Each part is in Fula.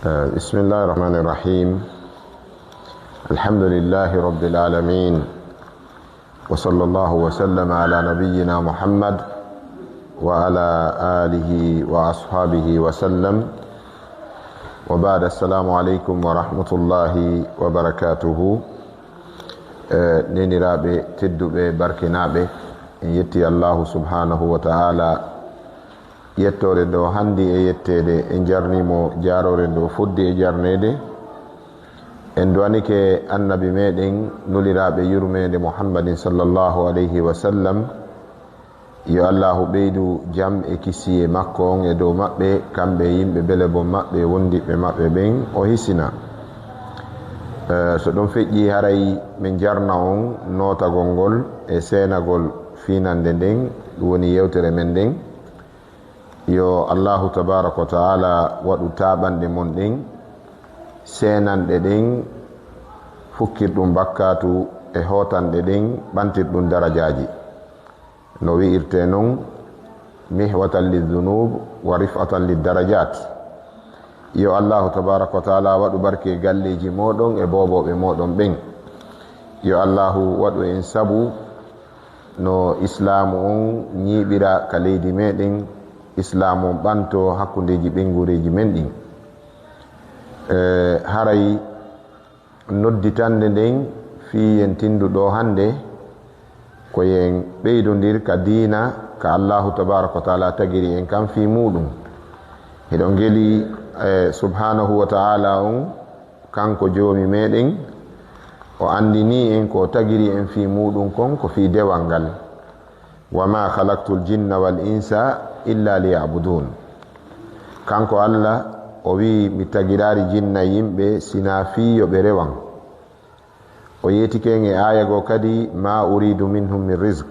بسم الله الرحمن الرحيم. الحمد لله رب العالمين، وصلى الله وسلم على نبينا محمد وعلى آله وأصحابه وسلم، وبعد. السلام عليكم ورحمة الله وبركاته. نيني رابي تدو بركنابي يتي الله سبحانه وتعالى yettore do handi e yettede e jarnimo jarore do fuddi e jarnede en duwanike annabi meden nulirabe yurmede muhammadin sallallahu alayhi wa sallam. Yo allahu beydu jam e kisiye makko on e dow mabbe, kambe yimbe bele bon mabbe wondibe mabbe ben o hisina. So don feji haray min jarna on notagol ngol e senagol finande den woni yewtere men den. Yo allahu tabaraka wa taala wadu tabande mon den senande den fukkirɗum bakkatu e hotande den ɓantirɗum darajaji no wi'irte non mihwatan lidhunub wa rif'atan lidarajat. Yo allahu tabaraka wa taala wadu barke galleji moɗon e boboɓe moɗon ɓen. Yo allahu wadu en sabu no islamu on ñiɓira ka leydi meɗen, islamu ɓanto hakkundeji ɓengureji men ɗin. Haray nodditande nden fi yen tinduɗo hande ko yen ɓeydodir ka dina ka allahu tabaraka wa taala tagiri en kam fi muɗum. Heɗo geli subhanahu wa taala on kanko jomi meɗen o andini en ko tagiri en fi muɗum kon ko fi dewal ngal. Wama khalaqtul jinna wal insa illa liya'budun. Kanko Allah o wi mi tagirari jinna yimɓe sina fi yo ɓe rewan. O yetike e aya go kadi ma uridu minhum min rizq.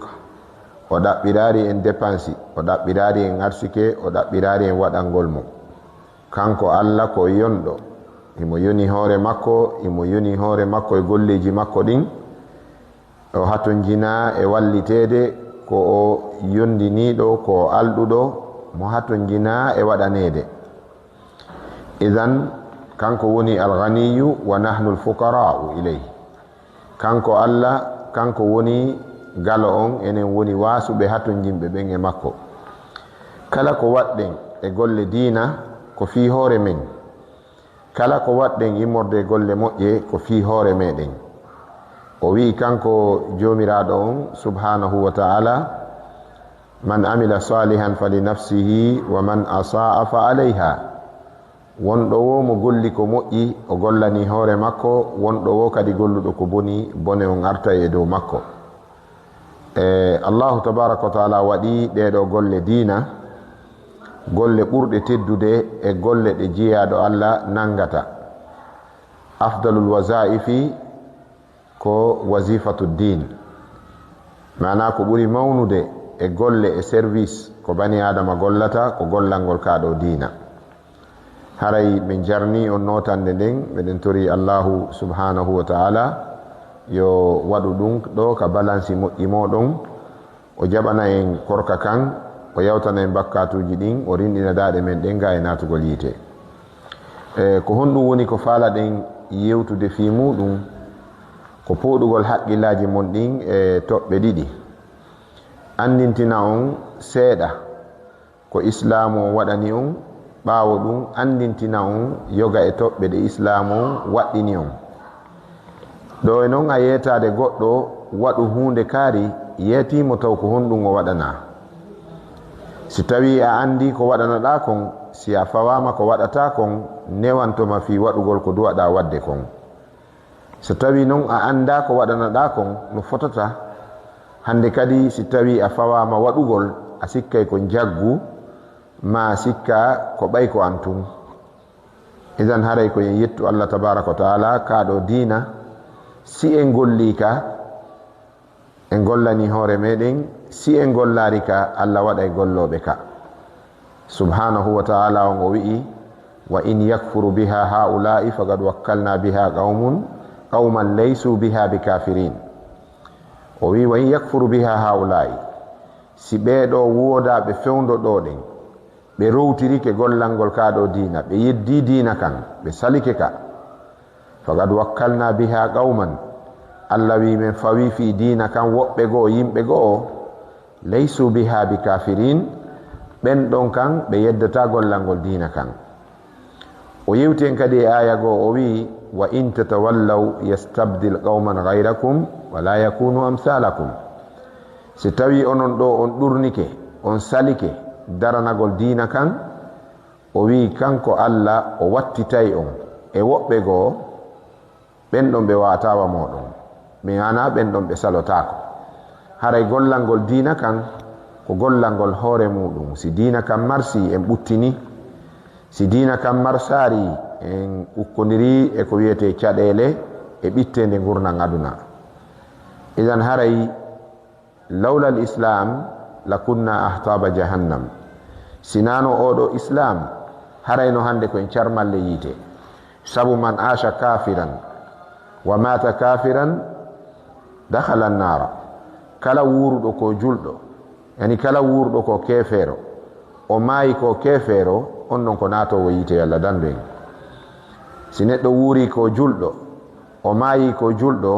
O ɗaɓɓirari en dépensi, o ɗaɓɓirari en arsike, o ɗaɓɓirari en waɗangol mo. Kanko Allah ko yonɗo, imo yoni hoore makko, imo yoni hoore makko e golleji makko ɗin. O haton jina e wallitede ko o yondiniɗo, ko alɗuɗo mo haton jina e waɗanede. Idan kanko woni alghaniyu wa nahnu alfuqara'u ilayhi. Kanko Allah kanko woni galo on, enen woni wasuɓe haton jimɓe ɓen e makko. Kala ko waɗɗen e golle dina ko fi hoore men, kala ko waɗɗen immorde golle moƴƴe ko fi hoore meɗen. O wi kanko jomiraɗo on subhanahu wa ta'ala man amila salihan fali nafsihi wa man asa'a fa alayha. Wonɗo wo mo golli ko moƴƴi o gollani hoore makko, wonɗo wo kadi golluɗo ko boni bone on arta e dow makko. Allahu tabaraka wa ta'ala waɗi ɗeɗo golle dina golle ɓurɗe teddude e golle ɗe jiyaɗo Allah nangata. Afdalul wazaifi ko wazifatu din, mana ko ɓuri mawnude e golle e service ko bani adama gollata ko gollangol kaɗo dina. Haray min jarni on notande nden meɗen tori allahu subhanahu wa ta'ala yo waɗu ɗum ɗo ka balansi moƴƴi moɗon, o jaɓana en korka kan, o yawtana en bakkatuji ɗin, o rinɗina daɗe men ɗen ga e natugol yite. Ko honɗum woni ko faala ɗen yewtude fi muɗum ko poɗugol haqqillaji mon ɗin e toɓɓe ɗiɗi. Andintina on seeɗa ko islamu o waɗani on, ɓaawo ɗum andintina on yoga e toɓɓe ɗe islamu on waɗɗini on. Ɗo e noon a yetade goɗɗo waɗu hunde kaari yetimo taw ko honɗum o waɗana. Si tawi a andi ko waɗanaɗa kon, si a fawama ko waɗata kon, newantoma fi waɗugol ko duwaɗa wadde kon. So tawi noon a anda ko waɗanaɗa kon no fotata, hande kadi si tawi a fawama waɗugol a sikkay ko jaggu ma sikka ko ɓay ko antum. Idan haray ko yen yettu Allah tabaraka wa taala kaɗo dina si en golli ka en gollani hoore meɗen, si en gollari ka Allah waɗay golloɓe ka subhanahu wa taala. On o wi'i wa in yakfuru biha haula'i faqad wakkalna biha qauman laysu biha bikafirin. O wi wa in yakfuru biha haula'i, si ɓeɗo wodaɓe fewdo ɗo ɗen be rowtirike gollangol kaado diina be yeddi diina kan be salike ka faqad wakkalna biha qauman allawi men fawi fi diina kan wobbe go yimbe go laysu biha bikafirin ben don kan be yeddata gollangol diina kan o yewten kadi aya go o wi wa in tatawallaw yastabdil qauman ghayrakum wa la yakunu amsalakum si tawi onon do on durnike on salike daranagol diina kan o wi kanko alla o wattitay on e wobbe go ben don be watawa modon mi ana ben don be salotako haray gollangol diina kan ko gollangol hore mudum si diina kan marsi en buttini si diina kan marsari en ukkoniri e ko wiete cadele e bittende gurna ngaduna idan haray lawla al-islam lakunna ahtaba jahannam sinano odo islam haray no hande ko en charmalle yite sabu man asha kafiran wa mata kafiran dakhala an-nar kala wurdo ko juldo yani kala wurdo ko kefero o mayi ko kefero on non ko nato wo yite yalla dando en si neddo wuri ko juldo o mayi ko juldo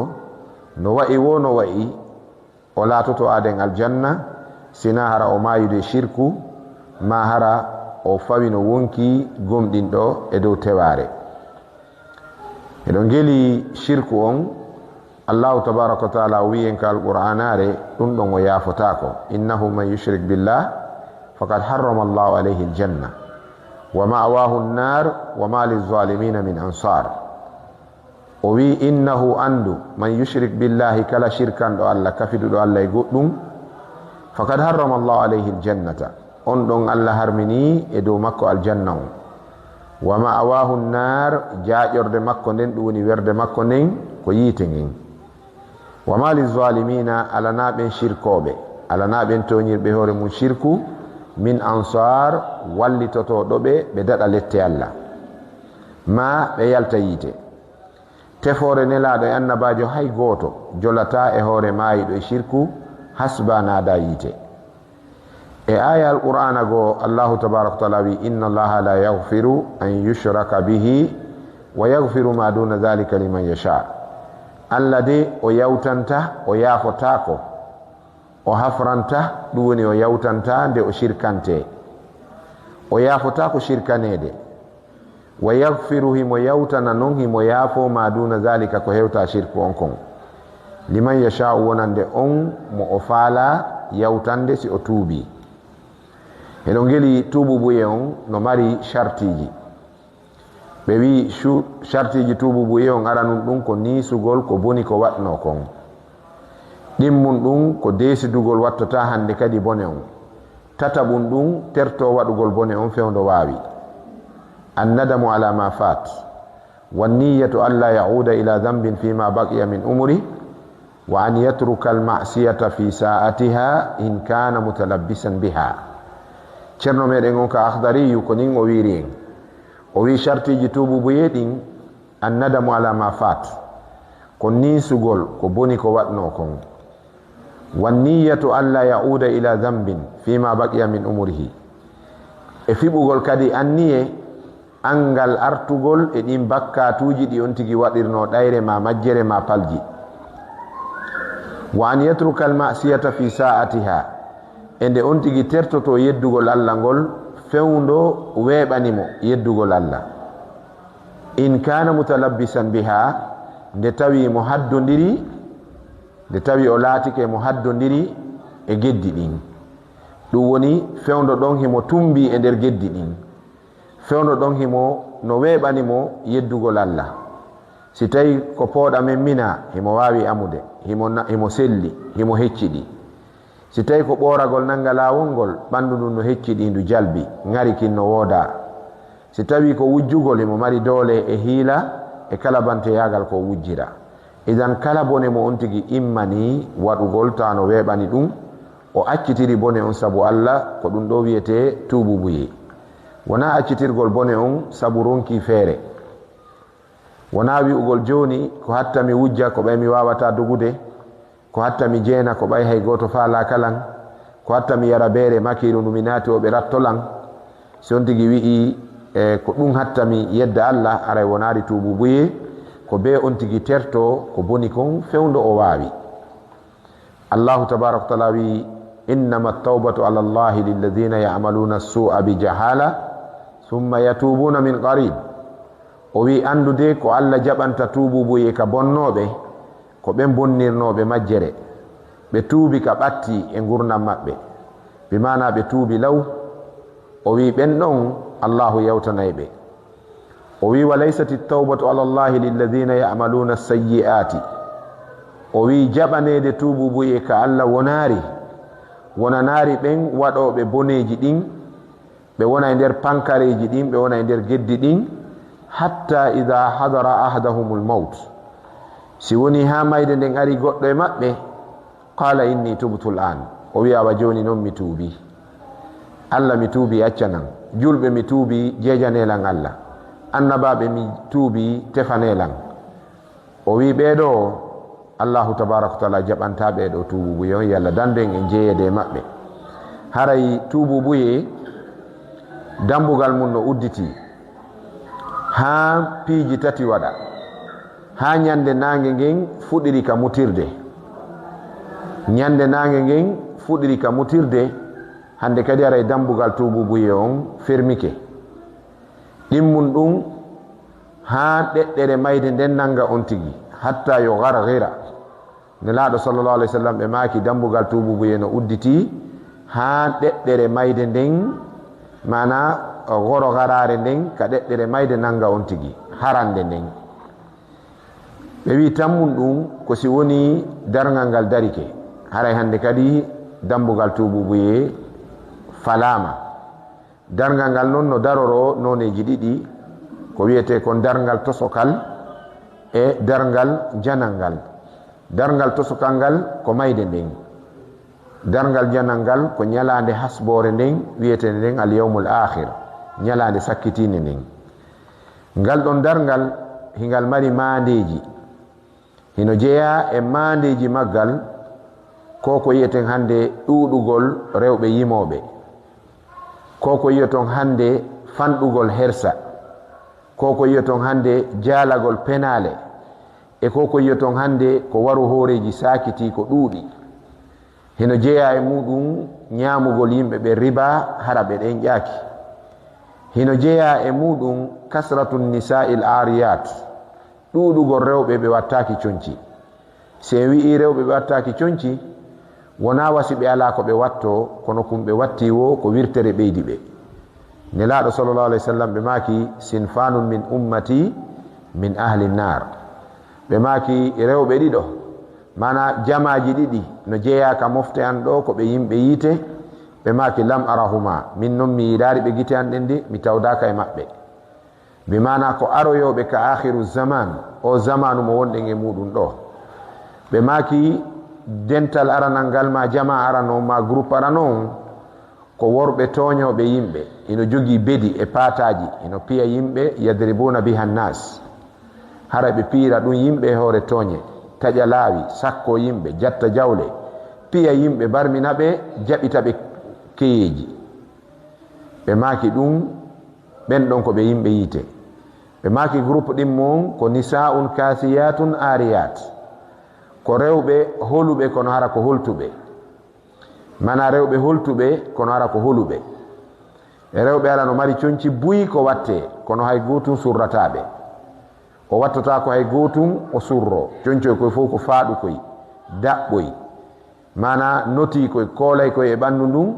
no wa'i wono wa'i o latoto aden aljanna sina hara o mayude shirku ma hara o fawino wonki gomdindo e dow teware edo ngeli shirku on Allah tabaraka wa taala wi en kal qur'anare dum don o yafotako innahu man yushrik billah faqad harrama Allah alayhi aljanna wa ma'wahu an-nar wa ma liz-zalimin min ansar o wi innahu andu man yushrik billahi kala shirkan do Allah kafidu do Allah e goddum faqad harrama Allah alayhi aljannata on don Allah harmini e do makko aljanna on wa ma'wahu an-nar jaajorde makko den duni werde makko nen ko yite ngin wa ma liz-zalimina alana ben shirkobe alana ben tonyirbe hore mun shirku min ansar walli toto dobe be dada lette Allah ma be yalta yite tefore nelaado e annabajo hay goto jolata e hore maayido e shirku hasbana da yite e aya alqur'ana go Allah tabaaraka taala wi inna Allah la yaghfiru an yushraka bihi wa yaghfiru ma duna dhalika liman yasha allade o yawtanta o yafotako o hafranta duwoni o yawtanta nde o shirkante o yafotako shirkanede wa yaghfiru himo yawtana non himo yafo ma duna zalika ko hewta shirku on kon liman yasha wonande on mo o faala yawtande si o tuubi eno ngeli tuubu buye on no mari shartiji be wi shartiji tuubu buye on aranun dum ko nisugol ko boni ko watno kon dimmun dum ko desidugol wattata hande kadi bone on tatabun dum terto wadugol bone on fewndo wawi الندم على ما فات والنية ألا يعود إلى ذنب فيما بقي من أمره وأن يترك المعصية في ساعتها إن كان متلبسا بها cerno meɗen on ka akhdariyu ko nin o wiiri en o wi shartiji tuubu boyeɗin annadamu ala ma fat ko ninsugol ko boni ko waɗno kon wanniyatu alla yauda ila dhambin fima baqiya min umrihi e fiɓugol kadi anniye angal artugol e ɗin bakkatuji ɗi on tigi waɗirno ɗayre ma majjere ma palji wa an yatruka almasiyata fi sa'atiha ende on tigi tertoto yeddugol Allah ngol fewndo weɓanimo yeddugol Allah in kana mutalabbisan biha nde tawi mo haddodiri nde tawi o laatike mo haddodiri e geddi ɗin ɗum woni fewndo ɗon himo tumbi e nder geddi ɗin fewndo ɗon himo no weɓanimo yeddugol Allah si tawi ko pooɗa men mina himo wawi amude himo selli himo hecciɗi si tawi ko ɓoragol nanga lawol ngol ɓandu ndun no hecciɗi ndu jalbi ngarikin no wooda si tawi ko wujjugol himo mari doole e hiila e kala banteyagal ko wujjira idan kala bone mo on tigi immani waɗugol ta no weɓani ɗum o accitiri bone on sabu Allah ko ɗum ɗo wiyete tuububuyi wona accitirgol bone on sabu ronki feere wona wi'ugol joni ko hatta mi wujja ko ɓay mi wawata dogude ko hatta mi jeena ko ɓay hay goto faala kalan ko hatta mi yara beere makiru ndu mi naati o ɓe rattolan si on tigi wi'i ko ɗum hattami yedda Allah aray wonari tuubu buye ko be on tigi terto ko boni kon fewndo o waawi. Allahu tabaraka wa taala wi innama at-tawbatu ala Allahi lilladhina ya'maluna as-su'a bi jahala thumma yatubuna min qarib. O wi andude ko Allah jaɓanta tuubu buye ka bonnoɓe ko ɓe bonnirnoɓe majjere ɓe tuubi ka ɓatti e gurdam maɓɓe bi mana ɓe tuubi law. O wi ɓen ɗon Allahu yewtanay ɓe. O wi wa laysat at-tawbatu ala Allahi lilladhina ya'maluna as-sayyi'ati. O wi jaɓanede tuubu buye ka Allah wonanari ɓen waɗoɓe boneji ɗin ɓe wona e nder pankareji ɗin ɓe wona e nder geddi ɗin hatta idha hadara ahadahumul maut. Si woni ha mayde nden ari goɗɗo e maɓɓe qala inni tubtu al'an. O wi awa joni noon mi tuubi. Allah mi tuubi accanan, julɓe mi tuubi jeejanelan Allah, annabaɓe mi tuubi tefanelan. O wi ɓeɗo Allahu tabaraka wa taala jaɓanta ɓeɗo tuubu buye on yalla danden e jeeyede maɓɓe. Haray tuubu buye dambugal mum no udditi ha piiji tati waɗa. Ha ñande nange ngen fuɗɗiri ka mutirde, ñande nange ngen fuɗɗiri ka mutirde. Hande kadi aray dambugal tuubu buye on fermike. Ɗimmun ɗum ha ɗeɗɗere mayde nden nanga on tigi hatta yo gargira. Nelaɗo sallallahu alaihi wasallam ɓe maaki dambugal tuubu buye no udditi ha ɗeɗɗere mayde nden, mana goro garare nden ka ɗeɗɗere mayde nanga on tigi harande nden. Ɓe wi tammun ɗum ko si woni dargal ngal darike. Haray hande kadi dambugal tuubu buye falama. Dargal ngal non no daroro noneji ɗiɗi ko wiyete kon dargal tosokal e dargal janangal. Dargal tosokal ngal ko mayde nden, dargal janangal ko ñalande hasbore nden wiyete nden al yawmul akhir, ñalande sakkitinde nden. Ngal ɗon dargal hingal mari mandeji, hino jeeya e mandeji maggal ko ko yiyeten hande ɗuɗugol rewɓe yimoɓe, ko ko yiyaton hande fanɗugol hersa, ko ko yiyaton hande jaalagol penale, e ko ko yiyaton hande ko waru horeji sakiti ko ɗuuɗi. Hino jeeya e muɗum ñamugol yimɓe ɓe riba hara ɓe ɗen ƴaaki. Hino jeeya e muɗum kasratun nisa'il ariyat, ɗuɗugol rewɓe ɓe wattaki conci. Se wi'i rewɓe ɓe wattaki conci wona wasi ɓe ala ko ɓe watto kono kumɓe watti wo ko wirtere ɓeydi ɓe. Nelaɗo sallallahu alaihi wasallam ɓe maaki sinfanun min ummati min ahli nar. Ɓe maaki rewɓe ɗiɗo, mana jamaji ɗiɗi no jeeyaka mofte an ɗo ko ɓe yimɓe yiite. Ɓe maaki lam arahuma, min noon mi yiɗari ɓe gite an ɗen ndi mi tawdaka e maɓɓe. Bi mana ko aroyoɓe ka akhiru zaman, o zamanu mo wonɗen e muɗum ɗo. Ɓe maaki dental aranal ngal ma jama arano ma groupe arano ko worɓe toñoɓe yimɓe, ino jogii bedi e pataji, ino piya yimɓe yadribuna biha nnas. Hara ɓe piira ɗum yimɓe hoore toñe, taƴa laawi, sakko yimɓe, jatta jawle, piya yimɓe, barmina ɓe, jaɓita ɓe keyeji. Ɓe maaki ɗum ɓen ɗon ko ɓe yimɓe yiite. Ɓe maaki groupe ɗin mon ko nisa'un kasiyatun ariyat, ko rewɓe holuɓe kono hara ko holtuɓe, mana rewɓe holtuɓe kono hara ko holuɓe. E rewɓe ala no mari conci buyi ko watte kono hay gotum surrataɓe. O wattata ko hay gotum o surro, concoy koye fof ko faaɗu koye daɓɓoy, mana noti koye koolay koye e ɓandu ndun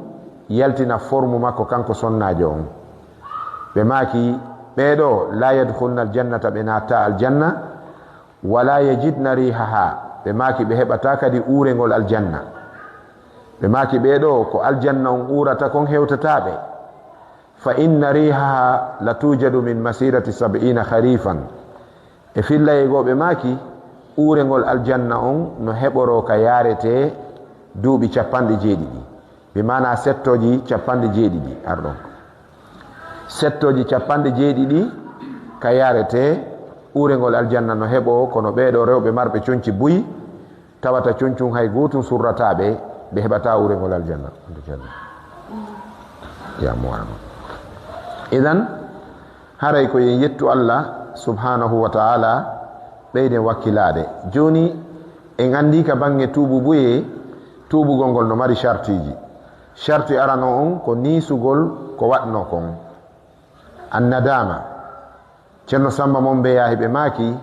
yaltina forme makko kanko sonnajo on. Ɓe maaki ɓeɗo la yadkhulna aljannata, ɓe natta aljanna, wala yajidna rihaha, ɓe maaki ɓe heɓata kadi uurengol aljanna. Ɓe maaki ɓeɗo ko aljanna on uurata kon hewtataɓe. Fa inna rihaha la tujadu min masirati 70 kharifan. E fillayegoɓe maaki uurengol aljanna on no heɓoro ka yarete duuɓi 70. Bi mana settoji 70 ardon, settoji 70 ka yarete uurengol aljanna no heɓo kono ɓeɗo rewɓe marɓe conci buyi tawata concum hay gotum surrataɓe ɓe heɓata uurengol aljanna. Ya muama idan haray ko yen yettu Allah subhanahu wa ta'ala ɓeyden wakkilade. joni en andi ka bange tuubu buye tuubugol ngol no mari shartiji. sharti arano on ko nisugol ko watno kon annadama. ceerno Samba mon be yahi ɓe maaki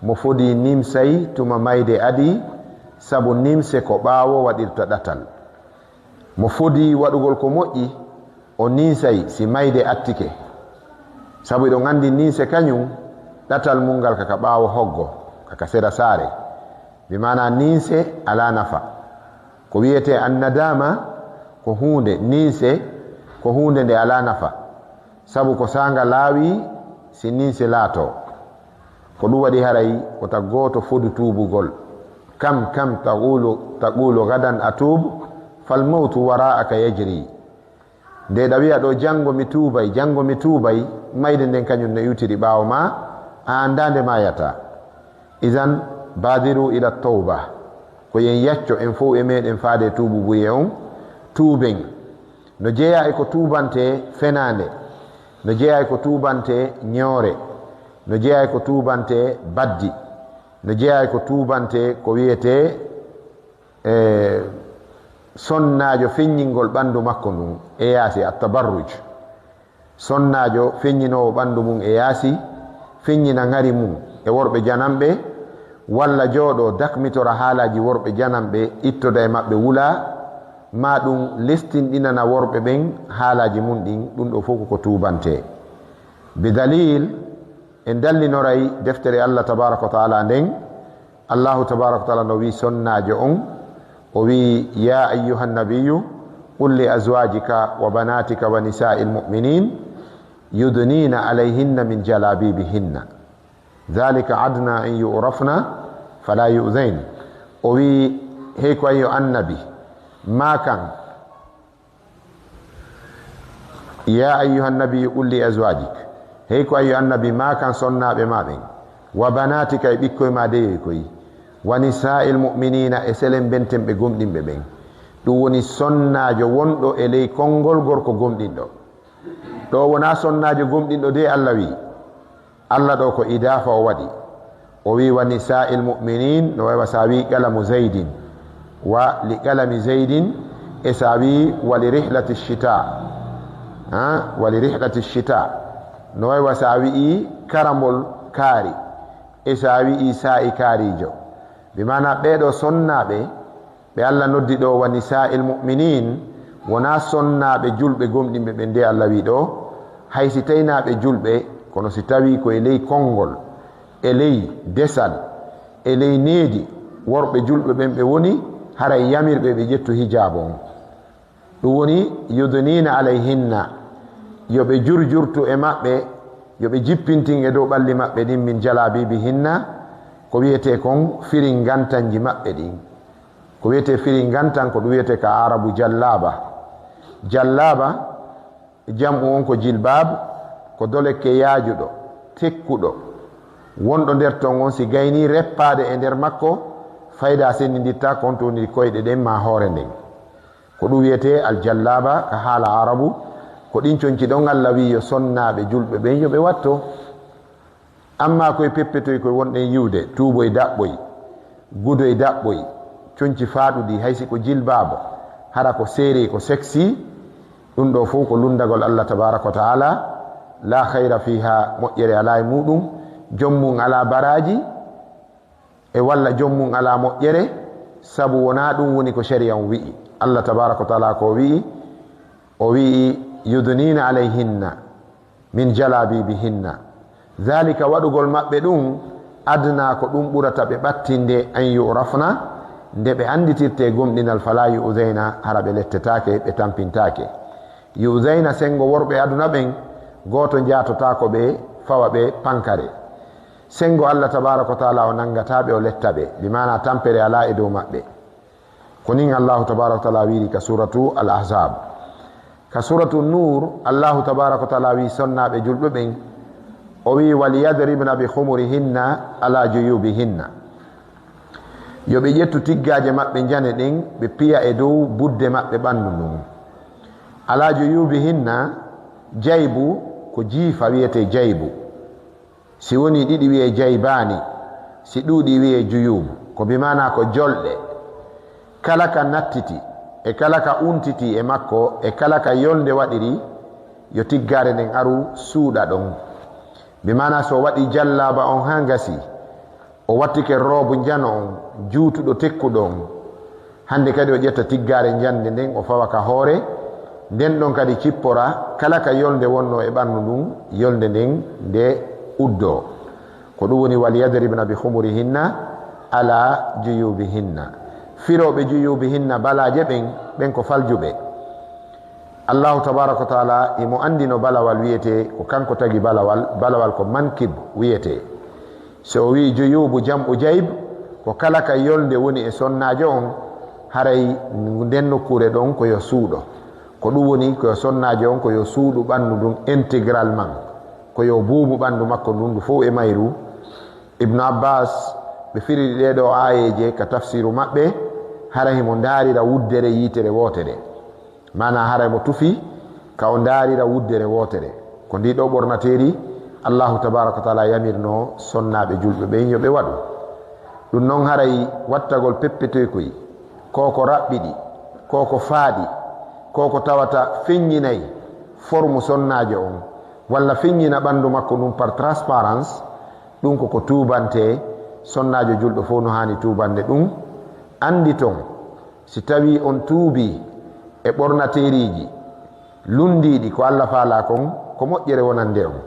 mo fodi nimsay tuma mayde adi sabu nimse ko ɓaawo waɗirta ɗatal. mo fodi waɗugol ko moƴƴi o ninsay si mayde attike, sabu eɗon andi ninse kañum ɗatal mungal kaka ɓaawo hoggo kaka sera saare, bi mana ninse ala nafa. ko wiyete annadama ko hunde, ninse ko hunde nde ala nafa, sabu ko sanga laawi si ninse laato. ko ɗum waɗi haray ko taggoto fodu tuubugol. kam taqulu gadan atub fal mautu wara'aka yajri. nde ɗa wiya ɗo jango mi tuubay mayde nden kañum no yutiri ɓaawo ma a andande mayata. idan badiru ila tawba, ko yen yacco en fof e meɗen faade tuubu buye on. tuuben no jeeya e ko tuubante fenande, no jeeya e ko tuubante ñoore, no jeeya e ko tuubante baddi, no jeeya e ko tuubante ko wiyete sonnajo feññingol ɓandu makko ndun e yaasi attabarruj. sonnajo feññinowo ɓandu mum e yaasi feññina ngari mum e worɓe janamɓe, walla jooɗo dakmitora haalaji worɓe janamɓe ittoda e maɓɓe wula, ma ɗum lestinɗinana worɓe ɓen haalaji mum ɗin. ɗum ɗo fof ko tuubante. bidalil en dallinoray deftere Allah tabaraka wa taala nden Allahu tabaraka wa taala no wi sonnajo on, o wi ya ayyuha nabiyu qul li azwajika wa banatika wa nisa'il mu'minin yudnina alayhinna min jalabibihinna dhalika adna an yu'rafna fala yu'zain. o wi hey ko ayo annabi ma kan, ya ayyuha nabiyu qul li azwajik, hey ko ayo annabi ma kan sonnaɓe maɓen, wa banatika e ɓikkoye ma deyoy koy, wa nisa'il mu'minina e selen bentemɓe gomɗinɓe ɓen. ɗum woni sonnajo wonɗo e ley konngol gorko gomɗinɗo. ɗo wona sonnajo gomɗinɗo de Allah wi. Allah ɗo ko idafa o waɗi, o wi wa nisa'il mu'minin, no wawa sa wi qalamu zaydin wa li qalami zaydin, e sa wi wa li rihlati shita, wa li rihlati shita, no wawa sa wi'i karambol kaari, e sa wi'i sa'i kaarijo. bi mana ɓeɗo sonnaɓe ɓe Allah noddi ɗo wa nisa'il mu'minin, wona sonnaɓe julɓe gomɗinɓe ɓe nde Allah wi ɗo, haysi taynaɓe julɓe, kono si tawi ko e ley konngol, e ley desal, e ley needi worɓe julɓe ɓen ɓe woni, haray yamirɓe ɓe ƴettu hijab on. ɗum woni yudnina alayhinna, yoɓe jurjurtu e maɓɓe, yoɓe jippintin e dow ɓalli maɓɓe ɗin min jalabibihinna, ko wiyete kon firin gantanji maɓɓe ɗin. ko wiyete firin gantan ko ɗum wiyete ka arabu jallaba. jallaba jamu on ko jilbab, ko doleke yaajuɗo tekkuɗo wonɗo nder ton on, si gayni reppade e nder makko fayda sendiditta kon to woni koyɗe ɗen ma hoore nden. ko ɗum wiyete aljallaba ka haala arabu. ko ɗin conci ɗon Allah wi yo sonnaɓe julɓe ɓen yoɓe watto. amma koye peppetoy koye wonɗen yiwde, tuuboye daɓɓoy, gudoye daɓɓoy, conci faaɗuɗi, haysi ko jilbaba hara ko seeri ko sexy. ɗum ɗo fof ko lundagol Allah tabaraka wa taala, la hayra fiha, moƴƴere ala e muɗum. jommum ala baraji e walla jommum ala moƴƴere, sabu wona ɗum woni ko sharia on wi'i. Allah tabaraka wa taala ko wi'i, o wi'i yudnina alayhinna min jalabibihinna, dhalika waɗugol maɓɓe ɗum adna ko ɗum ɓurata ɓe ɓattinde an yu'rafna, nde ɓe anditirte gomɗinal fala yu'zaina, hara ɓe lettetake ɓe tampintake. yu'zaina sengo worɓe aduna ɓen, goto jatotako ɓe fawa ɓe pankare. sengo Allah tabaraka wa taala o nangataɓe o lettaɓe, bi mana tampere ala e dow maɓɓe. konin Allahu tabaraka wa taala wiri ka suratu al ahzab. ka suratu nur Allahu tabaraka wa taala wi sonnaɓe julɓe ɓen, o wi waliyadribna bi khumurihinna ala juyubihinna, yoɓe ƴettu tiggaje maɓɓe jane ɗen ɓe piya e dow budde maɓɓe ɓandu ndun. ala juyubihinna, jaybu ko jiifa wiyete jaybu, si woni ɗiɗi wiye jaybani, si ɗuuɗi wiye juyub, ko bimana ko jolɗe. Kala ka nattiti e kala ka untiti e makko e kala ka yolde waɗiri yo tiggare nden aru suuɗa ɗon. Bimana so waɗi jallaba on ha gasi, o wattike robu jano on juutuɗo tekkuɗo on, hande kadi o ƴetta tiggare jande nden o fawa ka hoore, nden ɗon kadi cippora kala ka yolde wonno e ɓandu ndun, yolde nden nde uddo. Ko ɗum woni wal yadribna bi khumurihinna ala juyubihinna. Firoɓe juyubihinna balaje ɓen ko faljuɓe. Allahu tabaraka wa taala imo andino balawal wiyete ko kanko tagi balawal ko mankib wiyete. So o wi juyubu jam'u jayb ko kala ka yolde woni e sonnajo on haray nden nokkure ɗon koyo suuɗo. Ko ɗum woni koyo sonnajo on koyo suuɗu ɓandu ndun intégralement, koyo buubu ɓandu makko ndun ndu fof e mayru. Ibnu Abbas ɓe firiri ɗeɗo ayeje ka tafsiru maɓɓe hara himo darira wuddere yitere wotere, mana hara mo tufi ka o darira wuddere wotere. Ko ndi ɗo ɓornateri Allahu tabaraka wa taala yamirno sonnaɓe julɓe ɓen yo ɓe waɗu ɗum. Noon haray wattagol peppetoykoy, koko raɓɓiɗi, koko faaɗi, koko tawata feññinayi forme sonnajo on walla feññina ɓandu makko ɗum par transparence, ɗum koko tubante. Sonnajo julɗo fof no hani tubande ɗum. Andi ton si tawi on tuubi e ɓornateriji lundiɗi ko Allah faala kon, ko moƴƴere wonande on.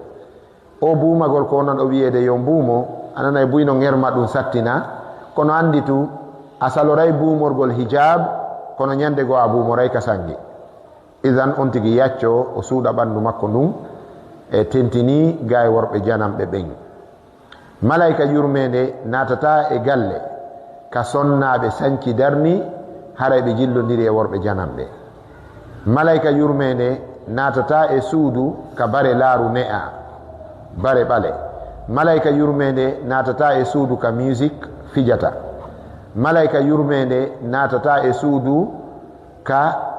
O buumagol ko onon o wiyede yo mbuumo, ananay buyno ngerma ɗum sattina, kono andi tu a saloray buumorgol hijab, kono ñande go a buumoray ka sangi. Idan on tigi yacco o suuɗa ɓandu makko ndun e tentini ga e worɓe janamɓe ɓen. Malaika yurmede natata e galle ka sonnaɓe sanki darni haray ɓe jillodiri e worɓe janamɓe. Malaika yurmede natata e suudu ka bare laaru ne'a, bare ɓale. Malaika yurmede natata e suudu ka musique fijata. Malaika yurmede natata e suudu ka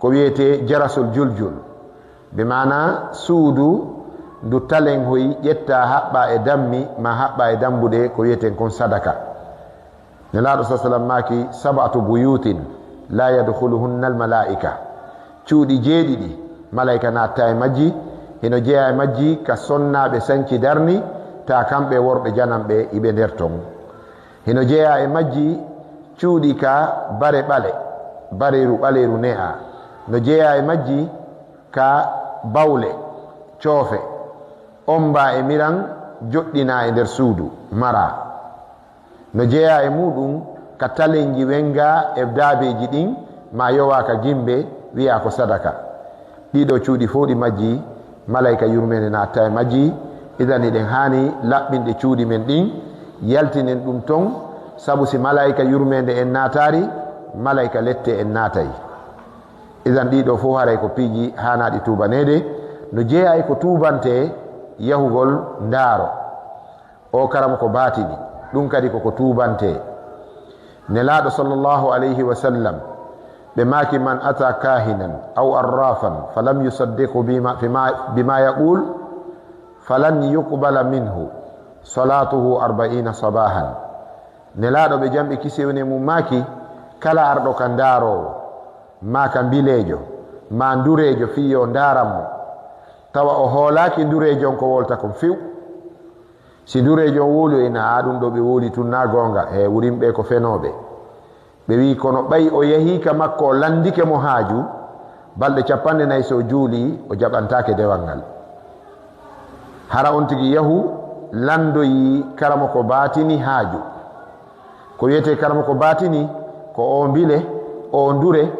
ko wiyete jarasul juljul, be mana suudu ndu talen hoyi ƴetta haɓɓa e dammi ma haɓɓa e dambude ko wiyeten kon sadaka. Nelaɗo sa sallam maki sab'atu buyutin la yadkhuluhunna almalaika, cuuɗi jeeɗiɗi malaika natta e majji, heno jeeya e majji ka sonnaɓe sanki darni ta kamɓe worɓe janamɓe iɓe nder ton. Heno jeeya e majji cuuɗi ka bare ɓale, bareru ɓaleru ne'a. No jeeya e majji ka bawle coofe omba e miran joɗɗina e nder suudu mara. No jeeya e muɗum ka talenji wenga e daabeji ɗin ma yowa ka gimbe wiya ko sadaka. Ɗiɗo cuuɗi fof ɗi majji malaika yurmene natta e majji. Idan eɗen hani laɓɓinɗe cuuɗi men ɗin yaltinen ɗum ton, sabu si malaika yurmede en natari malaika lette en natay. Idan ɗiɗo fof haray ko piiji hanaɗi tubanede. No jeeya e ko tubante yahugol ndaaro o karam ko batini, ɗum kadi koko tubante. Nelaɗo sallallahu alayhi wa sallam ɓe maki man ata kahinan aw arrafan falam yusaddiqu bima yaqul falan yuqbala minhu salatuhu 40 sabahan. Nelaɗo ɓe jamɓe kisewne mum maki kala arɗo ka ndaarowo ma ka mbilejo ma ndurejo fiyo ndaranmo tawa o hoolaki ndurejo on ko wolta kon fiw. Si ndurejo on wolu ena ɗum ɗo ɓe woli tun na gonga e wurimɓe ko fenoɓe, ɓe wi kono ɓay o yahika makko o landike mo haaju balɗe 40 so juuli o jaɓantake dewal ngal. Hara on tigi yahu landoyi karama ko batini haaju. Ko wiyete karama ko batini ko o mbile o ndure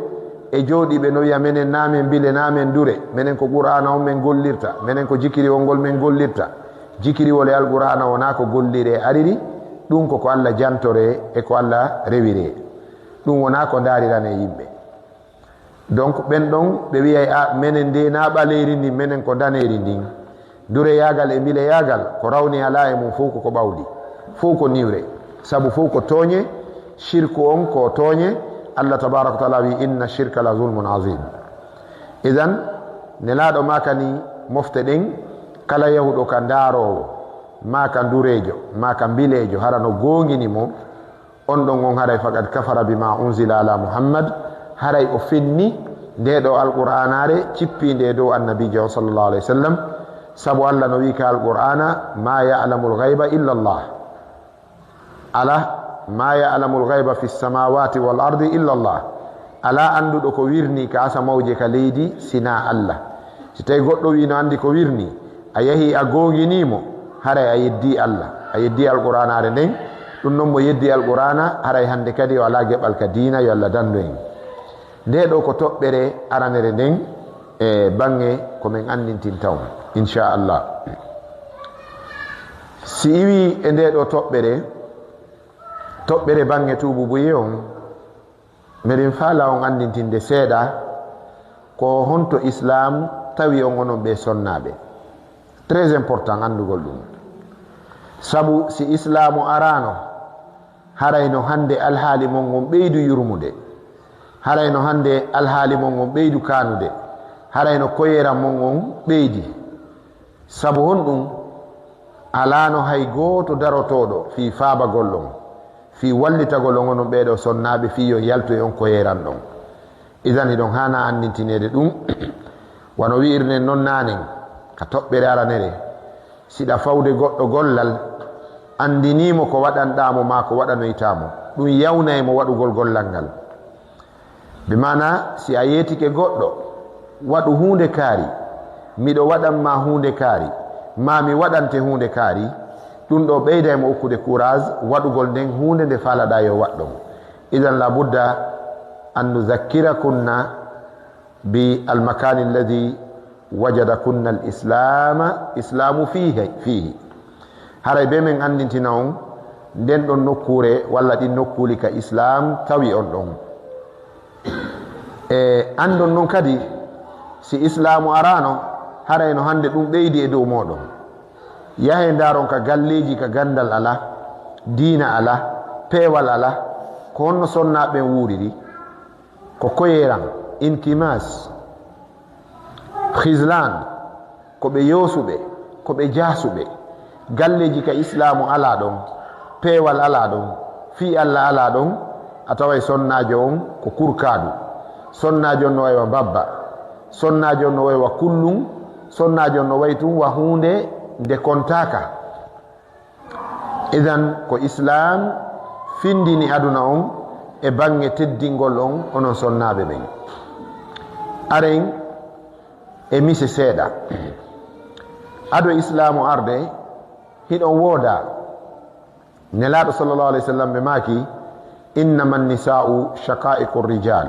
e jooɗiɓe no wiya menen namen bile namen dure, menen ko qur'ana on men gollirta, menen ko jikiriwol ngol men gollirta. Jikiriwol e alqur'ana wona ko gollire ariri, ɗum koko Allah jantore e ko Allah rewire, ɗum wona ko darirane yimɓe. Donc ɓen ɗon ɓe wiyay a menen de na ɓaleri ndin, menen ko daneri ndin. Dure yagal e bile yagal ko rawni ala e mum fof ko ɓawli, fof ko niwre, sabu fof ko tooñe. Shirku on ko tooñe. Allah tabaraka wa taala wi inna shirka la zulmun azim. Idan nelaɗo makani mofte ɗen kala yahuɗo ka ndaarowo ma ka ndurejo ma ka mbilejo hara no gongini mo on ɗon on haray faqad kafara bima unzila ala muhammad haray o fenni nde ɗo alqur'anare cippinde dow annabijo on sallallahu alaihi wasallam sabu allah no wi ka alqur'ana ma ya'lamu al-ghayba illa allah ala ma ya'lamu al-ghayba fi as-samawati wal ardi illa allah ala anduɗo ko wirni ka asamawje ka leydi sina allah si tawi goɗɗo wi no andi ko wirni a yahi a gonginimo haray a yeddi allah a yeddi alqur'anare nden ɗum noon mo yeddi alqur'ana haray hande kadi o ala geɓal ka diina yo allah dandu en nde ɗo ko toɓɓere aranere nden e bange komin andintin taw inchallah si iwi e nde ɗo toɓɓere bange tububuye on miɗen faala on andintinde seeɗa ko honto islam tawi on onon ɓe sonnaɓe très important andugol ɗum sabu si islamu arano harayno hande alhaali mon on ɓeydu yurmude harayno hande alhaali mon on ɓeydu kanude harayno koyeram mon on ɓeydi sabu honɗum alano hay goto darotoɗo fi faabagol on fi wallitagol on onon ɓeɗo sonnaɓe fi yo yaltoy on koyeran ɗon idan iɗon hana andintinede ɗum wano wi'irnen noon nanen ka toɓɓere aranere siɗa fawde goɗɗo gollal andinimo ko waɗanɗamo ma ko waɗanoytamo ɗum yawnaymo waɗugol gollal ngal bi mana si a yetike goɗɗo waɗu hunde kaari miɗo waɗanma hunde kaari ma mi waɗante hunde kaari ɗum ɗo ɓeydaymo okkude courage waɗugol nden hunde nde faalaɗa yo waɗɗon idan la budda an nuzakkirakunna bi almakani alladi wajadakunna islamu fihi haray be men andintina on nden ɗon nokkure walla ɗin nokkuli ka islam tawi on ɗon e andon noon kadi si islamu arano harayno hande ɗum ɓeydi e dow moɗon yahe ndaron ka galleji ka gandal ala diina ala peewal ala ko honno sonnaɓen wuuriri ko koyeran inkimas hisland ko ɓe yosuɓe ko ɓe jasuɓe galleji ka islamu ala ɗon peewal ala ɗon fi allah ala ɗon a taway sonnajo on ko kurkadu sonnajo on no waywa babba sonnajo on no waywa kullum sonnajo on no way tum wa hunde nde kontaka idan ko islam findini aduna on e bange teddingol on onon sonnaɓe ɓen aren e mise seeɗa ado islamu arde hiɗon wooda nelaɗo sallallahu alaihi wasallam ɓe maaki innama nisa'u shaqa'iqu rijal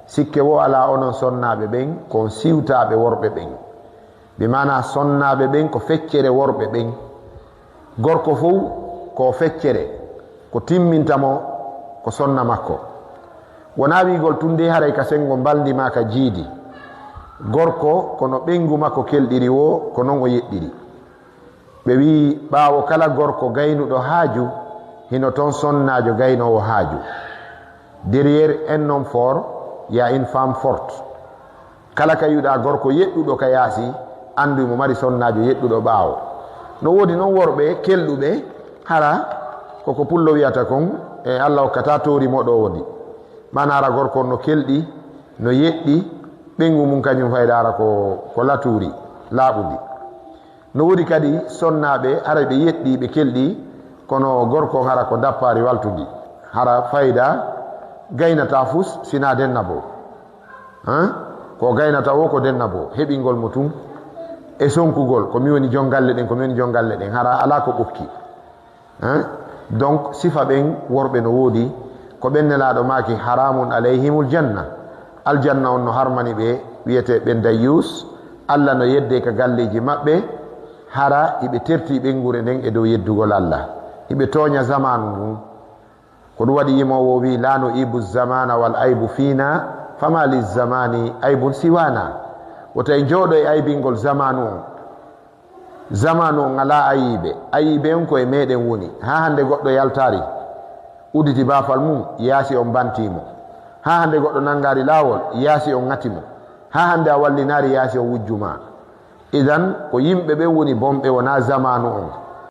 sikke wo ala onon sonnaɓe ɓen kon siwtaɓe worɓe ɓen bi mana sonnaɓe ɓen ko feccere worɓe ɓen gorko fof ko feccere ko timmintamo ko sonna makko wona wigol tunde haray ka sengo mbaldi ma ka jiidi gorko kono ɓengu makko kelɗiri wo ko non o yeɗɗiri ɓe wi ɓaawo kala gorko gaynuɗo haaju hino toon sonnajo gaynowo haaju derrière un homme fort y a une femme forte kala ka yiɗa gorko yeɗɗuɗo ka yaasi andu mo mari sonnajo yeɗɗuɗo ɓaawo no woodi noon worɓe kelɗuɓe hara koko pullo wiyata kon e allah hokkata toori moɗo woni mana ara gorko no kelɗi no yeɗɗi ɓengu mum kañum faydara ko laturi laaɓundi no woodi kadi sonnaɓe hara ɓe yeɗɗi ɓe kelɗi kono gorko hara ko dappari waltudi hara fayda gaynata fus sina denna bo ko gaynata o ko denna bo heɓingol mo tum e sonkugol komi woni jongalle ɗen hara ala ko ɓokki donc sifa ɓen worɓe no woodi ko ɓen nelaɗo maki haramun alayhimul janna aljanna on no harmani ɓe wiyete ɓen dayyus allah no yedde ka galleji maɓɓe hara hiɓe terti ɓengure nden e dow yeddugol allah hiɓe tooña zamanu ndu ko ɗum waɗi yimowo wi la no ibu zamana wal aybu fina fama lizamani aybun siwana woto e jooɗo e aybingol zamanu on ala ayiɓe on koye meɗen woni ha hande goɗɗo yaltari uditi bafal mum yaasi on bantimo ha hande goɗɗo nangari lawol yaasi on ŋatimo ha hande a wallinari yaasi on wujjuma idan ko yimɓe ɓe woni bomɓe wona zamanu on